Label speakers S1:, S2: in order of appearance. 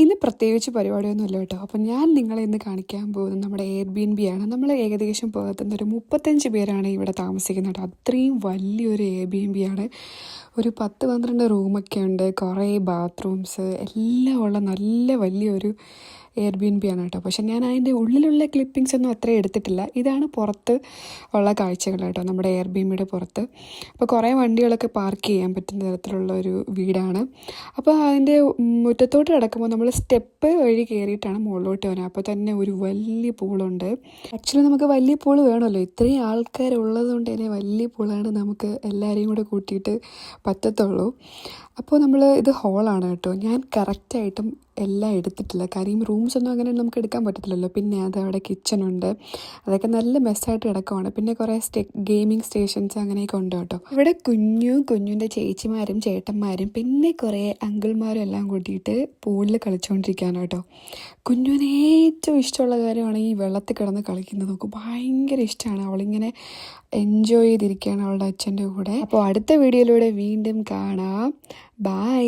S1: ഇന്ന് പ്രത്യേകിച്ച് പരിപാടിയൊന്നുമില്ല കേട്ടോ. അപ്പം ഞാൻ നിങ്ങളെ ഇന്ന് കാണിക്കാൻ പോകുന്നത് നമ്മുടെ എയർബിഎൻബി ആണ്. നമ്മൾ ഏകദേശം ഒരു 35 പേരാണ് ഇവിടെ താമസിക്കുന്നത് കേട്ടോ. അത്രയും വലിയൊരു എയർബിഎൻബി ആണ്. ഒരു 10-12 റൂമൊക്കെ ഉണ്ട്, കുറേ ബാത്റൂംസ് എല്ലാം ഉള്ള നല്ല വലിയൊരു എയർബിഎൻബി ആണ് കേട്ടോ. പക്ഷെ ഞാൻ അതിൻ്റെ ഉള്ളിലുള്ള ക്ലിപ്പിങ്സ് ഒന്നും അത്ര എടുത്തിട്ടില്ല. ഇതാണ് പുറത്ത് ഉള്ള കാഴ്ചകൾ കേട്ടോ, നമ്മുടെ എയർബിഎൻബിയുടെ പുറത്ത്. അപ്പോൾ കുറേ വണ്ടികളൊക്കെ പാർക്ക് ചെയ്യാൻ പറ്റുന്ന തരത്തിലുള്ള ഒരു വീടാണ്. അപ്പോൾ അതിൻ്റെ മുറ്റത്തോട്ട് കിടക്കുമ്പോൾ നമ്മൾ സ്റ്റെപ്പ് വഴി കയറിയിട്ടാണ് മുകളിലോട്ട് വരുന്നത്. അപ്പോൾ തന്നെ ഒരു വലിയ പൂളുണ്ട്. ആക്ച്വലി നമുക്ക് വലിയ പൂള് വേണമല്ലോ, ഇത്രയും ആൾക്കാരുള്ളത് കൊണ്ട് തന്നെ വലിയ പൂളാണ് നമുക്ക് എല്ലാവരെയും കൂടെ കൂട്ടിയിട്ട് പറ്റത്തുള്ളൂ. അപ്പോൾ ഇത് ഹോളാണ് കേട്ടോ. ഞാൻ കറക്റ്റായിട്ടും എല്ലാം എടുത്തിട്ടില്ല, കാര്യം റൂംസൊന്നും അങ്ങനെ നമുക്ക് എടുക്കാൻ പറ്റത്തില്ലല്ലോ. പിന്നെ അതവിടെ കിച്ചണുണ്ട്, അതൊക്കെ നല്ല മെസ്സായിട്ട് കിടക്കുവാണ്. പിന്നെ കുറേ ഗെയിമിംഗ് സ്റ്റേഷൻസ് അങ്ങനെയൊക്കെ ഉണ്ട് കേട്ടോ. ഇവിടെ കുഞ്ഞിൻ്റെ ചേച്ചിമാരും ചേട്ടന്മാരും പിന്നെ കുറേ അങ്കിൾമാരും എല്ലാം കൂട്ടിയിട്ട് പൂളിൽ കളിച്ചുകൊണ്ടിരിക്കുകയാണ് കേട്ടോ. കുഞ്ഞിന് ഏറ്റവും ഇഷ്ടമുള്ള കാര്യമാണ് ഈ വെള്ളത്തിൽ കിടന്ന് കളിക്കുന്നത്. നമുക്ക് ഭയങ്കര ഇഷ്ടമാണ്. അവളിങ്ങനെ എൻജോയ് ചെയ്തിരിക്കുകയാണ് അവളുടെ അച്ഛൻ്റെ കൂടെ. അപ്പോൾ അടുത്ത വീഡിയോയിലൂടെ വീണ്ടും കാണാം. ബൈ.